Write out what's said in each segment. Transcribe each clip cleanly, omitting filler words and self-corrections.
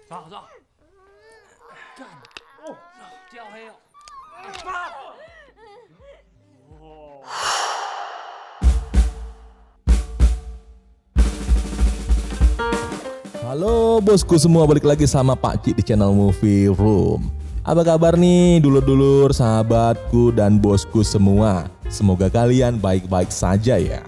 走走，干！哦，叫黑了。哦。 Halo bosku semua, balik lagi sama Pak Cik di channel Movie Room. Apa kabar nih dulur-dulur, sahabatku dan bosku semua? Semoga kalian baik-baik saja ya.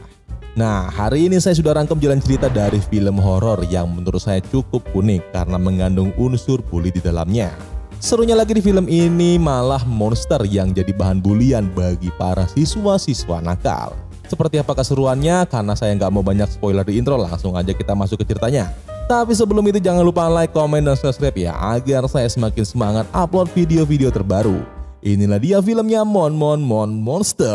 Nah, hari ini saya sudah rangkum jalan cerita dari film horor yang menurut saya cukup unik karena mengandung unsur bully di dalamnya. Serunya lagi di film ini malah monster yang jadi bahan bulian bagi para siswa-siswa nakal. Seperti apa keseruannya? Karena saya nggak mau banyak spoiler di intro, langsung aja kita masuk ke ceritanya. Tapi sebelum itu jangan lupa like, komen, dan subscribe ya, agar saya semakin semangat upload video-video terbaru. Inilah dia filmnya Monster.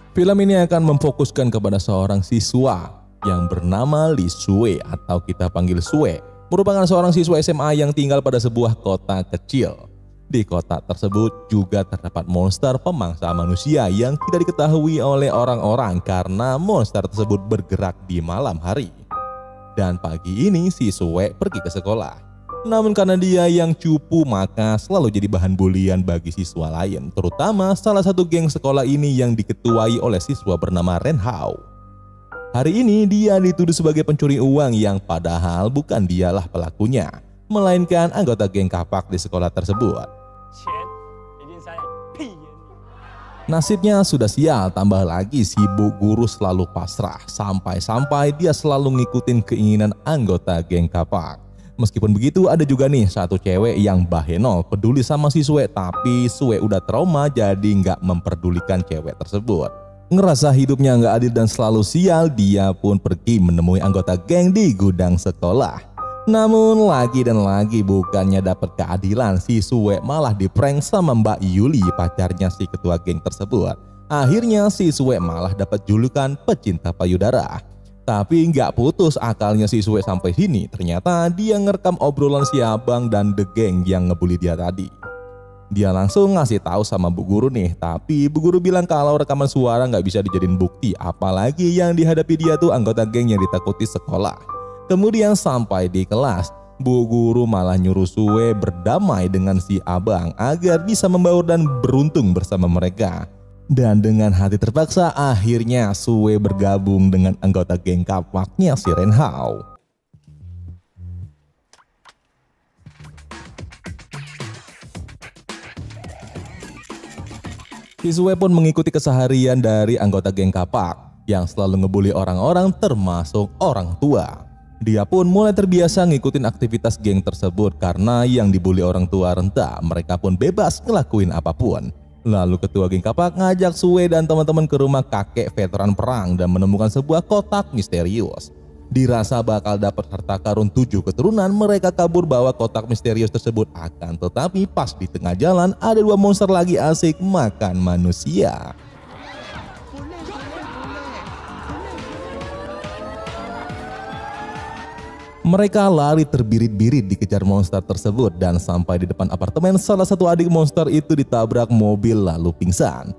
Film ini akan memfokuskan kepada seorang siswa yang bernama Lee Sue atau kita panggil Sue. Merupakan seorang siswa SMA yang tinggal pada sebuah kota kecil. Di kota tersebut juga terdapat monster pemangsa manusia yang tidak diketahui oleh orang-orang karena monster tersebut bergerak di malam hari. Dan pagi ini si Sue pergi ke sekolah. Namun karena dia yang cupu maka selalu jadi bahan bulian bagi siswa lain, terutama salah satu geng sekolah ini yang diketuai oleh siswa bernama Ren Hao. Hari ini dia dituduh sebagai pencuri uang yang padahal bukan dialah pelakunya, melainkan anggota geng kapak di sekolah tersebut. Nasibnya sudah sial, tambah lagi si Bu Guru selalu pasrah, sampai-sampai dia selalu ngikutin keinginan anggota geng kapak. Meskipun begitu ada juga nih satu cewek yang bahenol peduli sama si Sue, tapi Sue udah trauma jadi nggak memperdulikan cewek tersebut. Ngerasa hidupnya nggak adil dan selalu sial, dia pun pergi menemui anggota geng di gudang sekolah. Namun lagi dan lagi bukannya dapat keadilan, si Sue malah diprank sama Mbak Yuli, pacarnya si ketua geng tersebut. Akhirnya si Sue malah dapat julukan pecinta payudara. Tapi nggak putus akalnya si Sue sampai sini, ternyata dia ngerekam obrolan si abang dan the geng yang ngebully dia tadi. Dia langsung ngasih tahu sama Bu Guru nih, tapi Bu Guru bilang kalau rekaman suara nggak bisa dijadiin bukti, apalagi yang dihadapi dia tuh anggota geng yang ditakuti sekolah. Kemudian sampai di kelas, Bu Guru malah nyuruh Sue berdamai dengan si abang agar bisa membaur dan beruntung bersama mereka. Dan dengan hati terpaksa akhirnya Sue bergabung dengan anggota geng kapaknya si Ren Hao. Si Sue pun mengikuti keseharian dari anggota geng kapak yang selalu ngebully orang-orang termasuk orang tua. Dia pun mulai terbiasa ngikutin aktivitas geng tersebut karena yang dibully orang tua renta, mereka pun bebas ngelakuin apapun. Lalu ketua geng kapak ngajak Sue dan teman-teman ke rumah kakek veteran perang dan menemukan sebuah kotak misterius. Dirasa bakal dapat harta karun 7 keturunan, mereka kabur bawa kotak misterius tersebut. Akan tetapi pas di tengah jalan ada 2 monster lagi asik makan manusia. Mereka lari terbirit-birit dikejar monster tersebut dan sampai di depan apartemen salah satu adik monster itu ditabrak mobil lalu pingsan.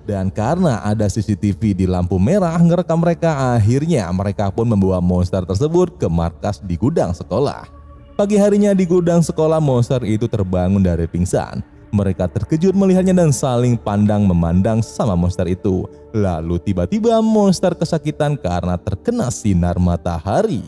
Dan karena ada CCTV di lampu merah ngerekam mereka, akhirnya mereka pun membawa monster tersebut ke markas di gudang sekolah. Pagi harinya di gudang sekolah monster itu terbangun dari pingsan. Mereka terkejut melihatnya dan saling pandang memandang sama monster itu. Lalu tiba-tiba monster kesakitan karena terkena sinar matahari.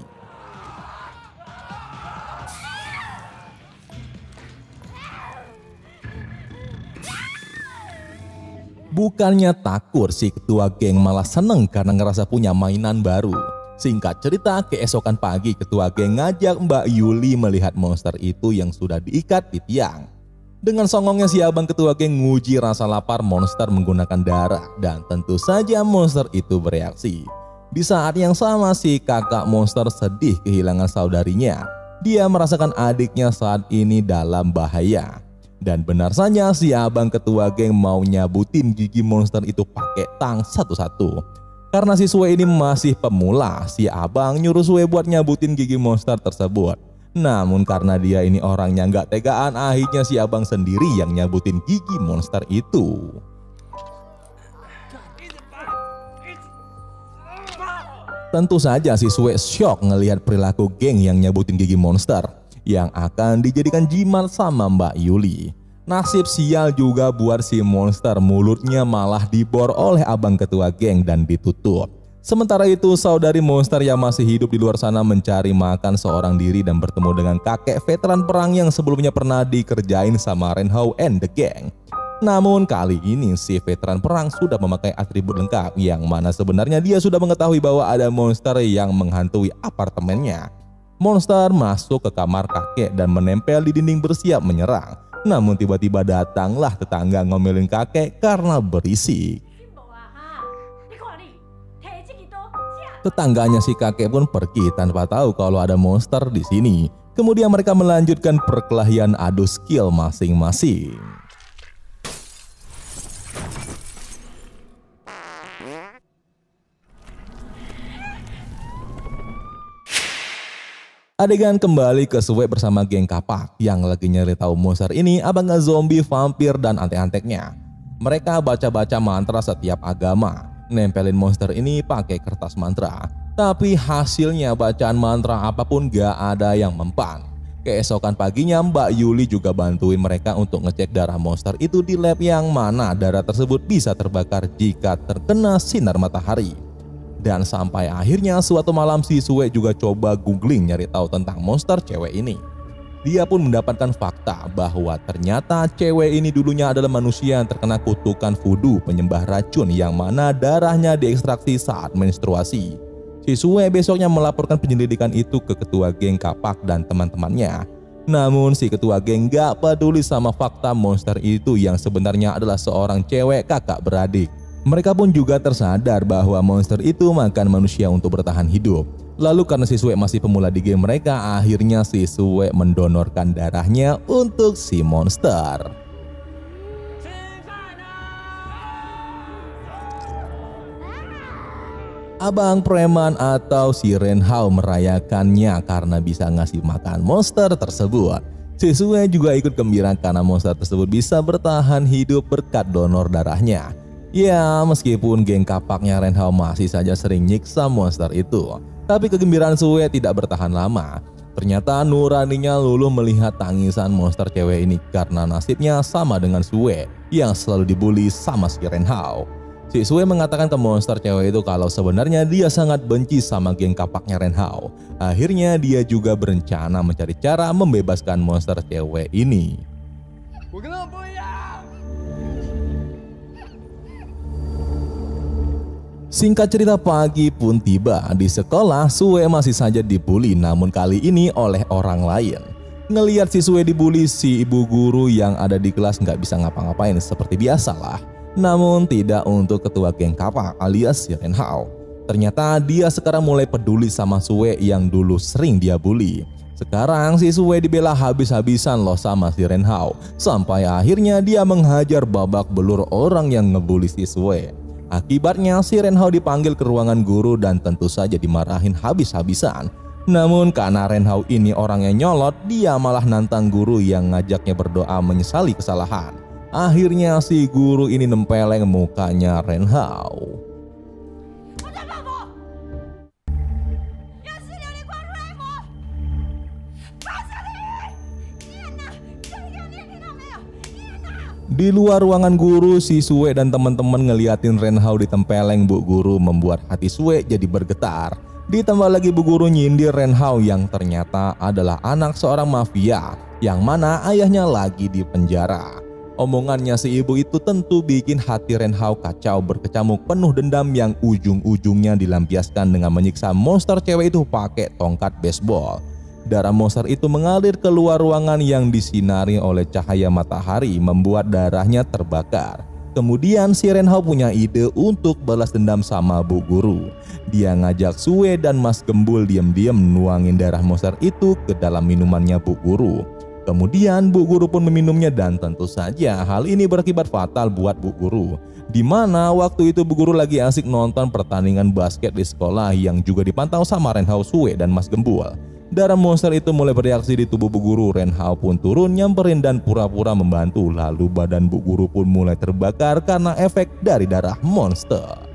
Bukannya takut, si ketua geng malah seneng karena ngerasa punya mainan baru. Singkat cerita, keesokan pagi ketua geng ngajak Mbak Yuli melihat monster itu yang sudah diikat di tiang. Dengan songongnya si abang ketua geng nguji rasa lapar monster menggunakan darah dan tentu saja monster itu bereaksi. Di saat yang sama si kakak monster sedih kehilangan saudarinya. Dia merasakan adiknya saat ini dalam bahaya. Dan benar saja si abang ketua geng mau nyabutin gigi monster itu pakai tang satu-satu. Karena si Sue ini masih pemula, si abang nyuruh Sue buat nyabutin gigi monster tersebut. Namun karena dia ini orangnya nggak tegaan, akhirnya si abang sendiri yang nyabutin gigi monster itu. Tentu saja si Sue shock ngelihat perilaku geng yang nyabutin gigi monster yang akan dijadikan jimat sama Mbak Yuli. Nasib sial juga buat si monster, mulutnya malah dibor oleh abang ketua geng dan ditutup. Sementara itu saudari monster yang masih hidup di luar sana mencari makan seorang diri dan bertemu dengan kakek veteran perang yang sebelumnya pernah dikerjain sama Renhao and the gang. Namun kali ini si veteran perang sudah memakai atribut lengkap yang mana sebenarnya dia sudah mengetahui bahwa ada monster yang menghantui apartemennya. Monster masuk ke kamar kakek dan menempel di dinding bersiap menyerang. Namun tiba-tiba datanglah tetangga ngomelin kakek karena berisik. Tetangganya si kakek pun pergi tanpa tahu kalau ada monster di sini. Kemudian mereka melanjutkan perkelahian adu skill masing-masing. Adegan kembali ke Sue bersama geng kapak yang lagi nyari tahu monster ini abangnya zombie, vampir, dan antek-anteknya. Mereka baca-baca mantra setiap agama, nempelin monster ini pakai kertas mantra. Tapi hasilnya bacaan mantra apapun gak ada yang mempan. Keesokan paginya Mbak Yuli juga bantuin mereka untuk ngecek darah monster itu di lab yang mana darah tersebut bisa terbakar jika terkena sinar matahari. Dan sampai akhirnya suatu malam si Sue juga coba googling nyari tahu tentang monster cewek ini. Dia pun mendapatkan fakta bahwa ternyata cewek ini dulunya adalah manusia yang terkena kutukan voodoo penyembah racun yang mana darahnya diekstraksi saat menstruasi. Si Sue besoknya melaporkan penyelidikan itu ke ketua geng kapak dan teman-temannya. Namun si ketua geng gak peduli sama fakta monster itu yang sebenarnya adalah seorang cewek kakak beradik. Mereka pun juga tersadar bahwa monster itu makan manusia untuk bertahan hidup. Lalu karena si Sue masih pemula di game mereka, akhirnya si Sue mendonorkan darahnya untuk si monster. Abang preman atau si Renhao merayakannya karena bisa ngasih makan monster tersebut. Si Sue juga ikut gembira karena monster tersebut bisa bertahan hidup berkat donor darahnya. Ya, meskipun geng kapaknya Renhao masih saja sering nyiksa monster itu, tapi kegembiraan Sue tidak bertahan lama. Ternyata nuraninya luluh melihat tangisan monster cewek ini karena nasibnya sama dengan Sue yang selalu dibully sama si Renhao. Si Sue mengatakan ke monster cewek itu kalau sebenarnya dia sangat benci sama geng kapaknya Renhao. Akhirnya dia juga berencana mencari cara membebaskan monster cewek ini. Singkat cerita, pagi pun tiba. Di sekolah Sue masih saja dibully, namun kali ini oleh orang lain. Ngelihat si Sue dibully, si ibu guru yang ada di kelas nggak bisa ngapa-ngapain seperti biasalah. Namun tidak untuk ketua geng kapak alias si Renhao. Ternyata dia sekarang mulai peduli sama Sue yang dulu sering dia bully. Sekarang si Sue dibela habis-habisan loh sama si Renhao. Sampai akhirnya dia menghajar babak belur orang yang ngebully si Sue. Akibatnya si Renhao dipanggil ke ruangan guru dan tentu saja dimarahin habis-habisan. Namun karena Renhao ini orangnya nyolot, dia malah nantang guru yang ngajaknya berdoa menyesali kesalahan. Akhirnya si guru ini nempeleng mukanya Renhao. Di luar ruangan guru, si Sue dan teman-teman ngeliatin Renhao ditempeleng Bu Guru membuat hati Sue jadi bergetar. Ditambah lagi Bu Guru nyindir Renhao yang ternyata adalah anak seorang mafia yang mana ayahnya lagi di penjara. Omongannya si ibu itu tentu bikin hati Renhao kacau berkecamuk penuh dendam yang ujung-ujungnya dilampiaskan dengan menyiksa monster cewek itu pakai tongkat baseball. Darah monster itu mengalir keluar ruangan yang disinari oleh cahaya matahari membuat darahnya terbakar. Kemudian si Renhao punya ide untuk balas dendam sama Bu Guru. Dia ngajak Sue dan Mas Gembul diam-diam nuangin darah monster itu ke dalam minumannya Bu Guru. Kemudian Bu Guru pun meminumnya dan tentu saja hal ini berakibat fatal buat Bu Guru. Di mana waktu itu Bu Guru lagi asik nonton pertandingan basket di sekolah yang juga dipantau sama Renhao, Sue, dan Mas Gembul. Darah monster itu mulai bereaksi di tubuh Bu Guru. Renhao pun turun nyamperin dan pura-pura membantu. Lalu badan Bu Guru pun mulai terbakar karena efek dari darah monster.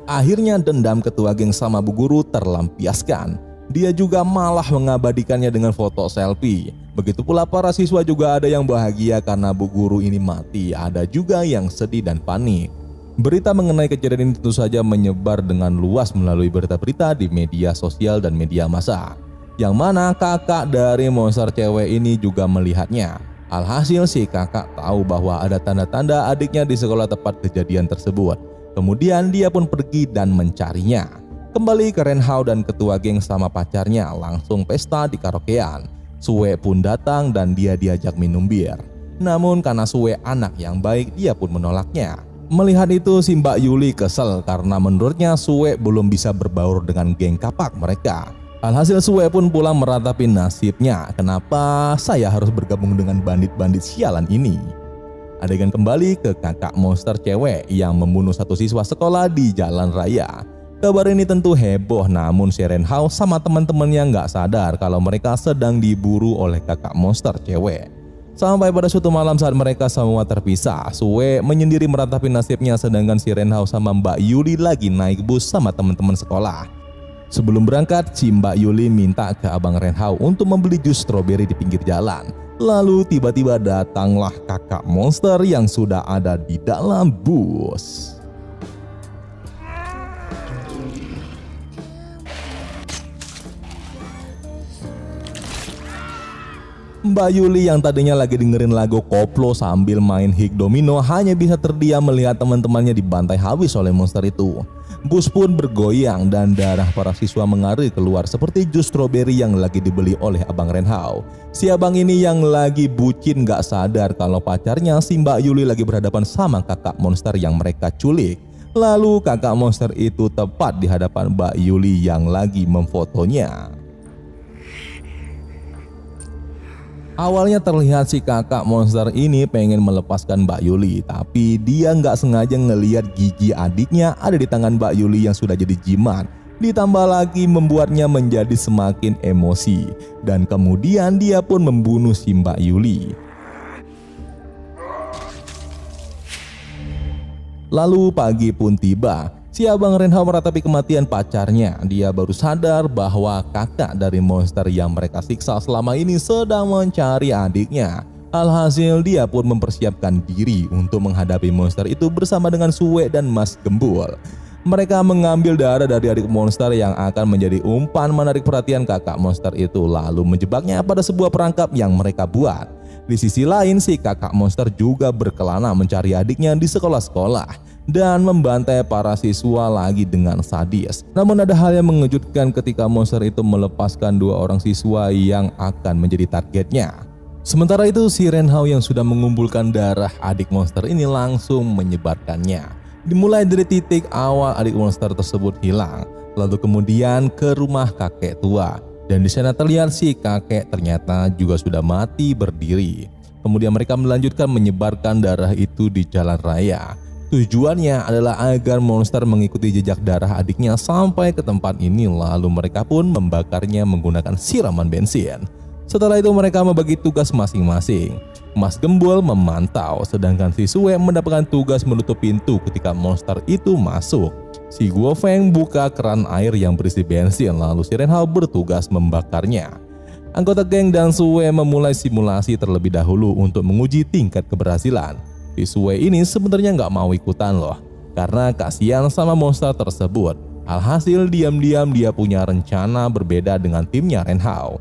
Akhirnya dendam ketua geng sama Bu Guru terlampiaskan. Dia juga malah mengabadikannya dengan foto selfie. Begitu pula para siswa juga ada yang bahagia karena Bu Guru ini mati. Ada juga yang sedih dan panik. Berita mengenai kejadian ini tentu saja menyebar dengan luas melalui berita-berita di media sosial dan media massa. Yang mana kakak dari monster cewek ini juga melihatnya. Alhasil si kakak tahu bahwa ada tanda-tanda adiknya di sekolah tempat kejadian tersebut. Kemudian dia pun pergi dan mencarinya. Kembali ke Renhao dan ketua geng sama pacarnya langsung pesta di karaokean. Sue pun datang dan dia diajak minum bir. Namun karena Sue anak yang baik, dia pun menolaknya. Melihat itu si Mbak Yuli kesel karena menurutnya Sue belum bisa berbaur dengan geng kapak mereka. Alhasil Sue pun pulang meratapi nasibnya. Kenapa saya harus bergabung dengan bandit-bandit sialan ini? Adegan kembali ke kakak monster cewek yang membunuh satu siswa sekolah di jalan raya. Kabar ini tentu heboh, namun si Renhao sama teman-temannya nggak sadar kalau mereka sedang diburu oleh kakak monster cewek. Sampai pada suatu malam saat mereka semua terpisah, Sue menyendiri meratapi nasibnya sedangkan si Renhao sama Mbak Yuli lagi naik bus sama teman-teman sekolah. Sebelum berangkat, si Mbak Yuli minta ke abang Renhao untuk membeli jus stroberi di pinggir jalan. Lalu tiba-tiba datanglah kakak monster yang sudah ada di dalam bus. Mbak Yuli yang tadinya lagi dengerin lagu koplo sambil main hik domino hanya bisa terdiam melihat teman-temannya dibantai habis oleh monster itu. Bus pun bergoyang dan darah para siswa mengalir keluar seperti jus stroberi yang lagi dibeli oleh abang Renhao. Si abang ini yang lagi bucin gak sadar kalau pacarnya si Mbak Yuli lagi berhadapan sama kakak monster yang mereka culik. Lalu kakak monster itu tepat di hadapan Mbak Yuli yang lagi memfotonya. Awalnya terlihat si kakak monster ini pengen melepaskan Mbak Yuli, tapi dia nggak sengaja ngelihat gigi adiknya ada di tangan Mbak Yuli yang sudah jadi jimat. Ditambah lagi membuatnya menjadi semakin emosi, dan kemudian dia pun membunuh si Mbak Yuli. Lalu pagi pun tiba. Si abang Renhao meratapi kematian pacarnya. Dia baru sadar bahwa kakak dari monster yang mereka siksa selama ini sedang mencari adiknya. Alhasil dia pun mempersiapkan diri untuk menghadapi monster itu bersama dengan Sue dan Mas Gembul. Mereka mengambil darah dari adik monster yang akan menjadi umpan menarik perhatian kakak monster itu, lalu menjebaknya pada sebuah perangkap yang mereka buat. Di sisi lain, si kakak monster juga berkelana mencari adiknya di sekolah-sekolah dan membantai para siswa lagi dengan sadis. Namun ada hal yang mengejutkan ketika monster itu melepaskan dua orang siswa yang akan menjadi targetnya. Sementara itu si Renhao yang sudah mengumpulkan darah adik monster ini langsung menyebarkannya. Dimulai dari titik awal adik monster tersebut hilang, lalu kemudian ke rumah kakek tua. Dan di sana terlihat si kakek ternyata juga sudah mati berdiri. Kemudian mereka melanjutkan menyebarkan darah itu di jalan raya. Tujuannya adalah agar monster mengikuti jejak darah adiknya sampai ke tempat ini, lalu mereka pun membakarnya menggunakan siraman bensin. Setelah itu mereka membagi tugas masing-masing. Mas Gembul memantau, sedangkan si Sue mendapatkan tugas menutup pintu ketika monster itu masuk. Si Guo Feng buka keran air yang berisi bensin, lalu si Renhao bertugas membakarnya. Anggota geng dan Sue memulai simulasi terlebih dahulu untuk menguji tingkat keberhasilan. Si Sue ini sebenarnya nggak mau ikutan loh, karena kasihan sama monster tersebut. Alhasil diam-diam dia punya rencana berbeda dengan timnya Renhao.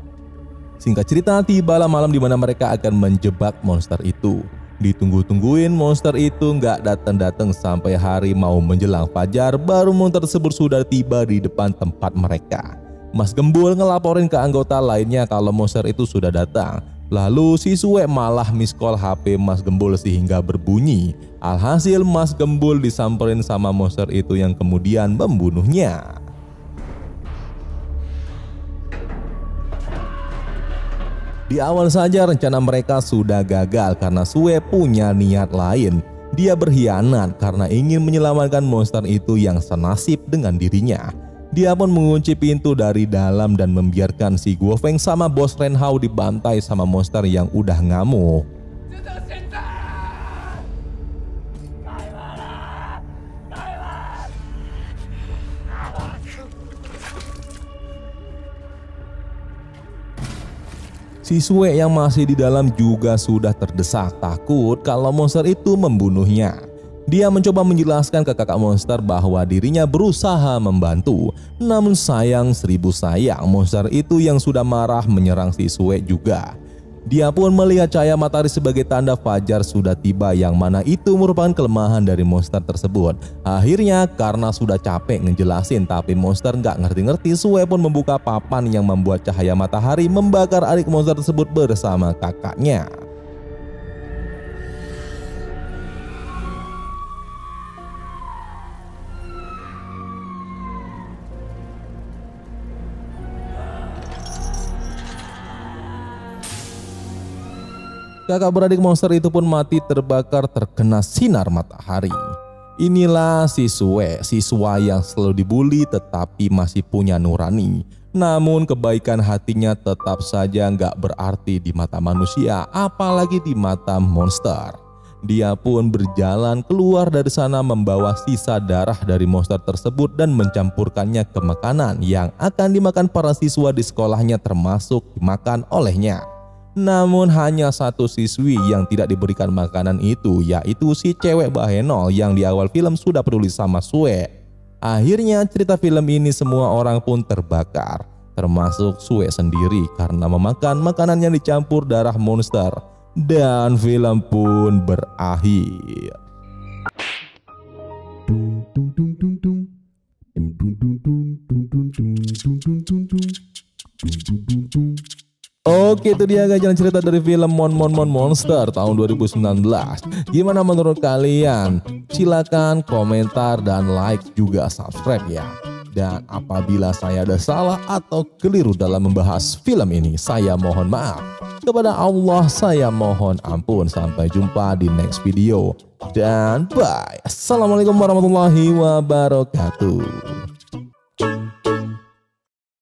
Singkat cerita, tibalah malam di mana mereka akan menjebak monster itu. Ditunggu-tungguin monster itu nggak datang-datang sampai hari mau menjelang fajar, baru monster tersebut sudah tiba di depan tempat mereka. Mas Gembul ngelaporin ke anggota lainnya kalau monster itu sudah datang. Lalu si Sue malah miss call HP Mas Gembul sehingga berbunyi. Alhasil Mas Gembul disamperin sama monster itu yang kemudian membunuhnya. Di awal saja rencana mereka sudah gagal karena Sue punya niat lain. Dia berkhianat karena ingin menyelamatkan monster itu yang senasib dengan dirinya. Dia pun mengunci pintu dari dalam dan membiarkan si Guo Feng sama bos Ren Hao dibantai sama monster yang udah ngamuk. Si Sue yang masih di dalam juga sudah terdesak takut kalau monster itu membunuhnya. Dia mencoba menjelaskan ke kakak monster bahwa dirinya berusaha membantu. Namun sayang seribu sayang, monster itu yang sudah marah menyerang si Sue juga. Dia pun melihat cahaya matahari sebagai tanda fajar sudah tiba, yang mana itu merupakan kelemahan dari monster tersebut. Akhirnya karena sudah capek ngejelasin tapi monster nggak ngerti-ngerti, Sue pun membuka papan yang membuat cahaya matahari membakar adik monster tersebut bersama kakaknya. Kakak beradik monster itu pun mati terbakar terkena sinar matahari. Inilah si Sue, siswa yang selalu dibully tetapi masih punya nurani. Namun kebaikan hatinya tetap saja nggak berarti di mata manusia, apalagi di mata monster. Dia pun berjalan keluar dari sana membawa sisa darah dari monster tersebut dan mencampurkannya ke makanan yang akan dimakan para siswa di sekolahnya, termasuk dimakan olehnya. Namun hanya satu siswi yang tidak diberikan makanan itu, yaitu si cewek bahenol yang di awal film sudah peduli sama Sue. Akhirnya cerita film ini semua orang pun terbakar, termasuk Sue sendiri karena memakan makanan yang dicampur darah monster. Dan film pun berakhir. Oke, itu dia guys, jalan cerita dari film Mon Monster tahun 2019. Gimana menurut kalian? Silakan komentar dan like juga subscribe ya. Dan apabila saya ada salah atau keliru dalam membahas film ini, saya mohon maaf. Kepada Allah saya mohon ampun. Sampai jumpa di next video. Dan bye. Assalamualaikum warahmatullahi wabarakatuh.